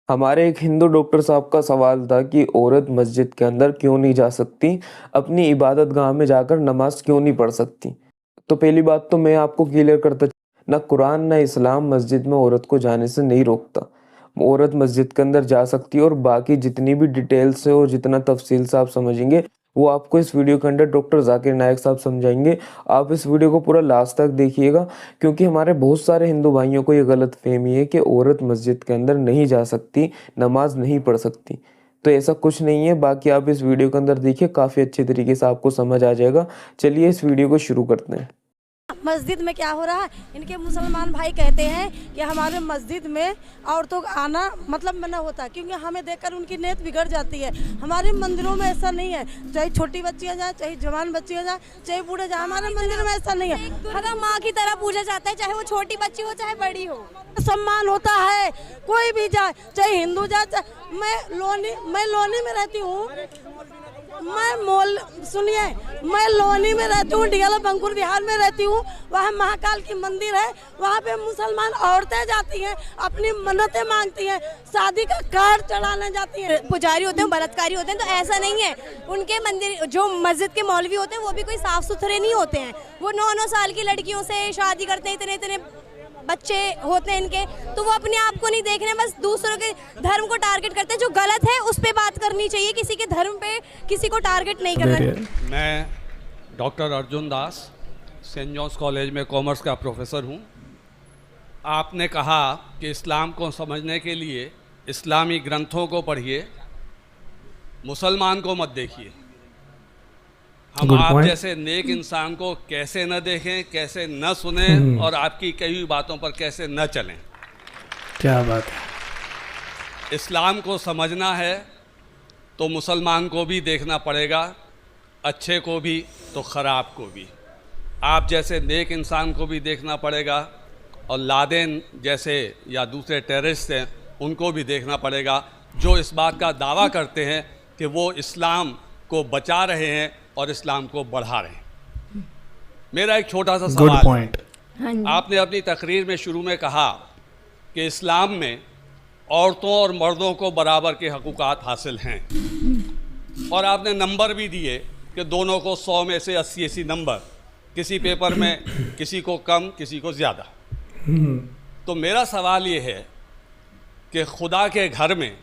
हमारे एक हिंदू डॉक्टर साहब का सवाल था कि औरत मस्जिद के अंदर क्यों नहीं जा सकती, अपनी इबादत गाह में जाकर नमाज क्यों नहीं पढ़ सकती। तो पहली बात तो मैं आपको क्लियर करता, ना कुरान ना इस्लाम मस्जिद में औरत को जाने से नहीं रोकता। औरत मस्जिद के अंदर जा सकती है और बाकी जितनी भी डिटेल्स है और जितना तफसील से आप समझेंगे वो आपको इस वीडियो के अंदर डॉक्टर जाकिर नायक साहब समझाएंगे। आप इस वीडियो को पूरा लास्ट तक देखिएगा, क्योंकि हमारे बहुत सारे हिंदू भाइयों को ये गलत फहमी है कि औरत मस्जिद के अंदर नहीं जा सकती, नमाज नहीं पढ़ सकती। तो ऐसा कुछ नहीं है। बाकी आप इस वीडियो के अंदर देखिए, काफ़ी अच्छे तरीके से आपको समझ आ जाएगा। चलिए इस वीडियो को शुरू करते हैं। मस्जिद में क्या हो रहा है, इनके मुसलमान भाई कहते हैं कि हमारे मस्जिद में औरतों का आना मतलब मना होता है, क्योंकि हमें देखकर उनकी नीयत बिगड़ जाती है। हमारे मंदिरों में ऐसा नहीं है, चाहे छोटी बच्चियां जाए, चाहे जवान बच्चियां जाए, चाहे बूढ़े जाए, हमारे मंदिर में ऐसा नहीं है। अगर माँ की तरह पूजा जाता है, चाहे वो छोटी बच्ची हो चाहे बड़ी हो, सम्मान होता है। कोई भी जाए, चाहे हिंदू जाए, चाहे मैं लोनी में रहती हूँ, मैं लोनी में रहती हूँ, डियाला बंकुर बिहार में रहती हूँ। वहाँ महाकाल की मंदिर है, वहाँ पे मुसलमान औरतें जाती हैं, अपनी मन्नतें मांगती हैं, शादी का कार्ड चढ़ाने जाती हैं। पुजारी होते हैं, बलात्कारी होते हैं, तो ऐसा नहीं है। उनके मंदिर जो मस्जिद के मौलवी होते हैं वो भी कोई साफ सुथरे नहीं होते हैं। वो 9-9 साल की लड़कियों से शादी करते हैं, इतने इतने बच्चे होते हैं इनके, तो वो अपने आप को नहीं देख रहे हैं, बस दूसरों के धर्म को टारगेट करते हैं। जो गलत है उस पे बात करनी चाहिए, किसी के धर्म पे किसी को टारगेट नहीं करना। मैं doctor Arjun Das Saint Johns college में कॉमर्स का प्रोफेसर हूँ। आपने कहा कि इस्लाम को समझने के लिए इस्लामी ग्रंथों को पढ़िए, मुसलमान को मत देखिए। हम आप जैसे नेक इंसान को कैसे न देखें, कैसे न सुने और आपकी कई हुई बातों पर कैसे न चलें। क्या बात है। इस्लाम को समझना है तो मुसलमान को भी देखना पड़ेगा, अच्छे को भी तो ख़राब को भी। आप जैसे नेक इंसान को भी देखना पड़ेगा और लादेन जैसे या दूसरे टेररिस्ट हैं उनको भी देखना पड़ेगा, जो इस बात का दावा करते हैं कि वो इस्लाम को बचा रहे हैं और इस्लाम को बढ़ा रहे हैं। मेरा एक छोटा सा सवाल है। आपने अपनी तकरीर में शुरू में कहा कि इस्लाम में औरतों और मर्दों को बराबर के हकूक़ात हासिल हैं, और आपने नंबर भी दिए कि दोनों को 100 में से 80 नंबर, किसी पेपर में किसी को कम किसी को ज़्यादा। तो मेरा सवाल ये है कि खुदा के घर में,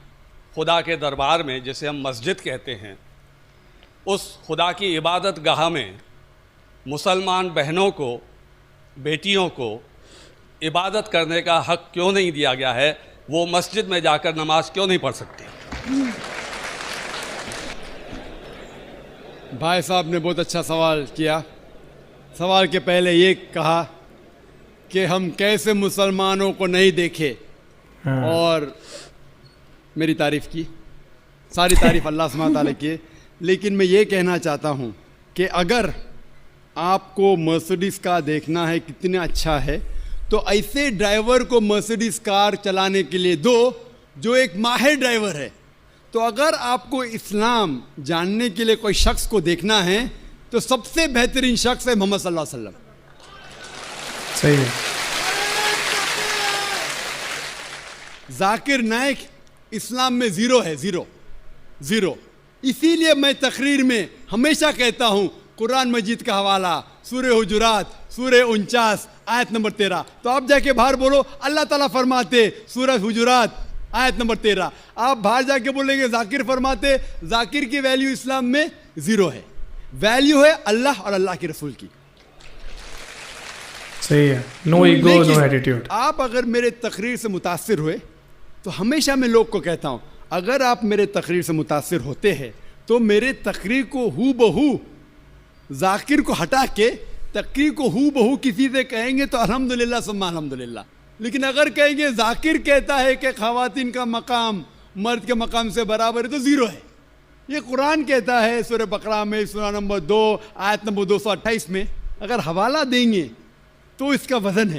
खुदा के दरबार में, जिसे हम मस्जिद कहते हैं, उस खुदा की इबादत गाह में मुसलमान बहनों को, बेटियों को इबादत करने का हक क्यों नहीं दिया गया है? वो मस्जिद में जाकर नमाज क्यों नहीं पढ़ सकती? भाई साहब ने बहुत अच्छा सवाल किया। सवाल के पहले ये कहा कि हम कैसे मुसलमानों को नहीं देखे, और मेरी तारीफ़ की, सारी तारीफ़ अल्लाह सुब्हानहू तआला की। लेकिन मैं ये कहना चाहता हूँ कि अगर आपको मर्सिडीज़ कार देखना है कितना अच्छा है, तो ऐसे ड्राइवर को मर्सिडीज़ कार चलाने के लिए दो जो एक माहिर ड्राइवर है। तो अगर आपको इस्लाम जानने के लिए कोई शख्स को देखना है तो सबसे बेहतरीन शख्स है मोहम्मद सल्लल्लाहु अलैहि वसल्लम। सही है। जाकिर नायक इस्लाम में ज़ीरो है, ज़ीरो। इसीलिए मैं तकरीर में हमेशा कहता हूँ, कुरान मजीद का हवाला सूरह हुजुरात सूरह 49 आयत नंबर 13। तो आप जाके बाहर बोलो, अल्लाह ताला फरमाते सूरह हुजुरात आयत नंबर 13। आप बाहर जाके बोलेंगे जाकिर फरमाते, जाकिर की वैल्यू इस्लाम में ज़ीरो है। वैल्यू है अल्लाह और अल्लाह के रसूल की। सही है। No ego, no attitude. आप अगर मेरे तकरीर से मुतासिर हुए, तो हमेशा मैं लोग को कहता हूँ, अगर आप मेरे तकरीर से मुतासिर होते हैं तो मेरे तकरीर को हू बहू, जाकिर को हटा के तकरीर को हू बहू किसी से कहेंगे तो अल्हम्दुलिल्लाह सुम्मा अल्हम्दुलिल्लाह। लेकिन अगर कहेंगे जाकिर कहता है कि ख़वातीन का मकाम मर्द के मकाम से बराबर है, तो ज़ीरो है। ये कुरान कहता है सूरह बकरा में सूरह नंबर 2 आयत नंबर 228 में। अगर हवाला देंगे तो इसका वज़न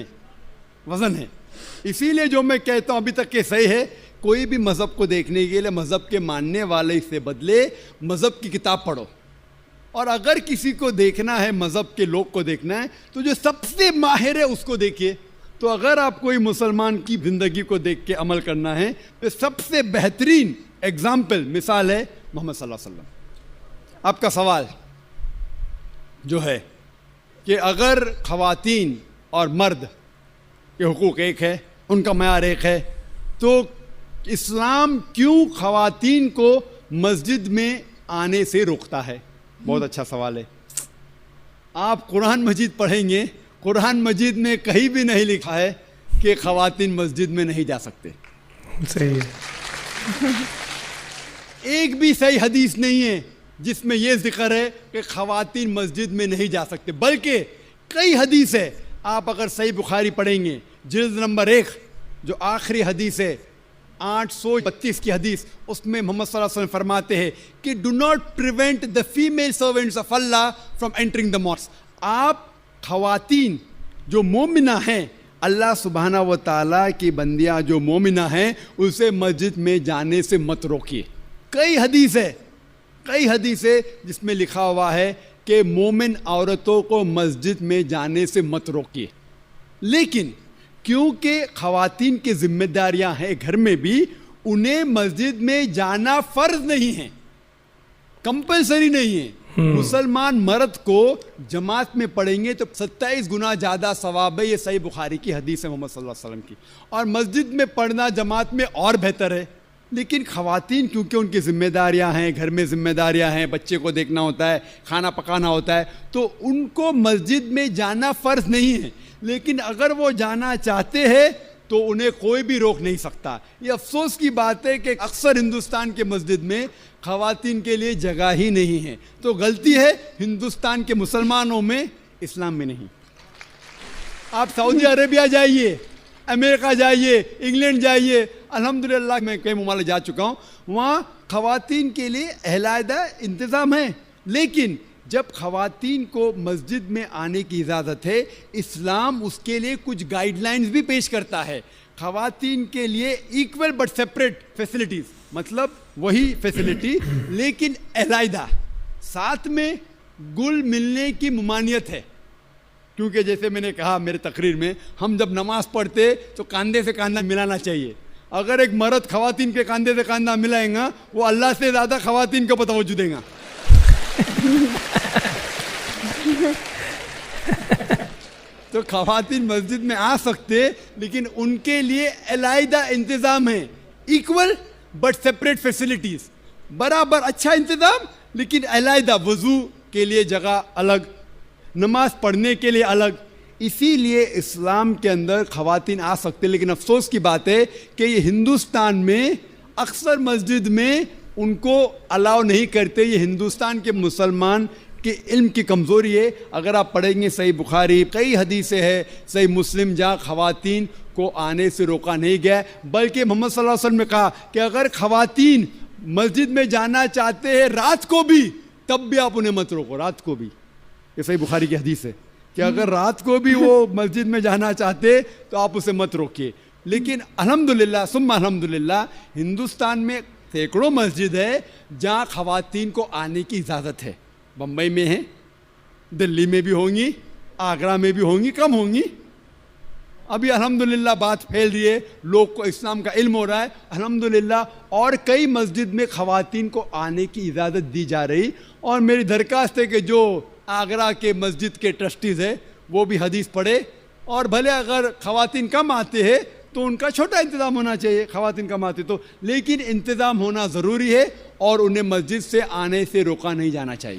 है। इसीलिए जो मैं कहता हूँ अभी तक के सही है, कोई भी मज़हब को देखने के लिए मज़हब के मानने वाले से बदले मज़हब की किताब पढ़ो। और अगर किसी को देखना है, मज़हब के लोग को देखना है, तो जो सबसे माहिर है उसको देखिए। تو اگر آپ کوئی مسلمان کی زندگی کو دیکھ کے عمل کرنا ہے تو سب سے بہترین ایگزامپل مثال ہے محمد صلی اللہ علیہ وسلم. آپ کا سوال جو ہے کہ اگر خواتین اور مرد کے حقوق ایک ہے, ان کا معیار ایک ہے, تو اسلام کیوں خواتین کو مسجد میں آنے سے روکتا ہے؟ بہت اچھا سوال ہے. آپ قرآن مجید پڑھیں گے, قرآن مجید میں کہیں بھی نہیں لکھا ہے کہ خواتین مسجد میں نہیں جا سکتے. صحیح ہے. ایک بھی صحیح حدیث نہیں ہے جس میں یہ ذکر ہے کہ خواتین مسجد میں نہیں جا سکتے, بلکہ کئی حدیث ہے. آپ اگر صحیح بخاری پڑھیں گے جلد نمبر 1 جو آخری حدیث ہے 832 کی حدیث, اس میں محمد صلی اللہ علیہ وسلم فرماتے ہیں کہ do not prevent the female servants of Allah from entering the mosque. آپ خواتین جو مومنہ ہیں, اللہ سبحانہ و تعالیٰ کی بندیاں جو مومنہ ہیں, اسے مسجد میں جانے سے مت روکیے. کئی حدیث ہے جس میں لکھا ہوا ہے کہ مومن عورتوں کو مسجد میں جانے سے مت روکیے. لیکن کیونکہ خواتین کی ذمہ داریاں ہیں گھر میں بھی, انہیں مسجد میں جانا فرض نہیں ہے, کمپلسری نہیں ہے. مسلمان مرد کو جماعت میں پڑھیں گے تو 27 گنا زیادہ ثواب ہے. یہ صحیح بخاری کی حدیث ہے محمد صلی اللہ علیہ وسلم کی. اور مسجد میں پڑھنا جماعت میں اور بہتر ہے. لیکن خواتین کیونکہ ان کی ذمہ داریاں ہیں, گھر میں ذمہ داریاں ہیں, بچے کو دیکھنا ہوتا ہے, کھانا پکانا ہوتا ہے, تو ان کو مسجد میں جانا فرض نہیں ہے. لیکن اگر وہ جانا چاہتے ہیں تو انہیں کوئی بھی روک نہیں سکتا. یہ افسوس کی بات ہے کہ اکثر ہندوستان کے مسجد میں خواتین کے لیے جگہ ہی نہیں ہے. تو غلطی ہے ہندوستان کے مسلمانوں میں, اسلام میں نہیں. آپ سعودی عربیہ جائیے, امریکہ جائیے, انگلینڈ جائیے, الحمدللہ میں کئی ممالک جا چکا ہوں, وہاں خواتین کے لیے علیحدہ انتظام ہے. لیکن جب خواتین کو مسجد میں آنے کی اجازت ہے, اسلام اس کے لیے کچھ گائیڈ لائنز بھی پیش کرتا ہے. خواتین کے لیے ایکول بٹ سیپریٹ فیسلٹیز, مطلب وہی فیسلٹی لیکن علیحدہ, ساتھ میں گل ملنے کی ممانعت ہے. کیونکہ جیسے میں نے کہا میرے تقریر میں, ہم جب نماز پڑھتے تو کاندھے سے کاندھا ملانا چاہیے. اگر ایک مرد خواتین کے کاندھے سے کاندھا ملائیں گا, وہ اللہ سے زیادہ خواتین کو توجہ دیں گا. تو خواتین مسجد میں آ سکتے, لیکن ان کے لیے علیحدہ انتظام ہے. ایکول بٹ سیپریٹ فیسلٹیز, برابر اچھا انتظام لیکن علیحدہ. وضو کے لیے جگہ الگ, نماز پڑھنے کے لیے الگ. اسی لیے اسلام کے اندر خواتین آ سکتے. لیکن افسوس کی بات ہے کہ یہ ہندوستان میں اکثر مسجد میں ان کو الاؤ نہیں کرتے. یہ ہندوستان کے مسلمان کے علم کی کمزوری ہے. اگر آپ پڑھیں گے صحیح بخاری, کئی حدیثیں ہیں, صحیح مسلم, جہاں خواتین کو آنے سے روکا نہیں گیا, بلکہ محمد صلی اللہ علیہ وسلم نے کہا کہ اگر خواتین مسجد میں جانا چاہتے ہیں رات کو بھی, تب بھی آپ انہیں مت روکو. رات کو بھی, یہ صحیح بخاری کی حدیث ہے کہ اگر رات کو بھی وہ مسجد میں جانا چاہتے تو آپ اسے مت روکیے. لیکن الحمدللہ ثم الحمدللہ ہندوستان میں سینکڑوں مسجد ہے جہاں خواتین کو آنے کی اجازت ہے. بمبئی میں ہیں, دلی میں بھی ہوں گی, آگرہ میں بھی ہوں گی, کم ہوں گی. ابھی الحمدللہ بات پھیل رہی ہے, لوگ کو اسلام کا علم ہو رہا ہے الحمدللہ, اور کئی مسجد میں خواتین کو آنے کی اجازت دی جا رہی. اور میری درخواست ہے کہ جو آگرہ کے مسجد کے ٹرسٹیز ہیں وہ بھی حدیث پڑھے, اور بھلے اگر خواتین کم آتے ہیں تو ان کا چھوٹا انتظام ہونا چاہیے. خواتین کم آتے تو, لیکن انتظام ہونا ضروری ہے, اور انہیں مسجد سے آنے سے روکا نہیں جانا چاہیے.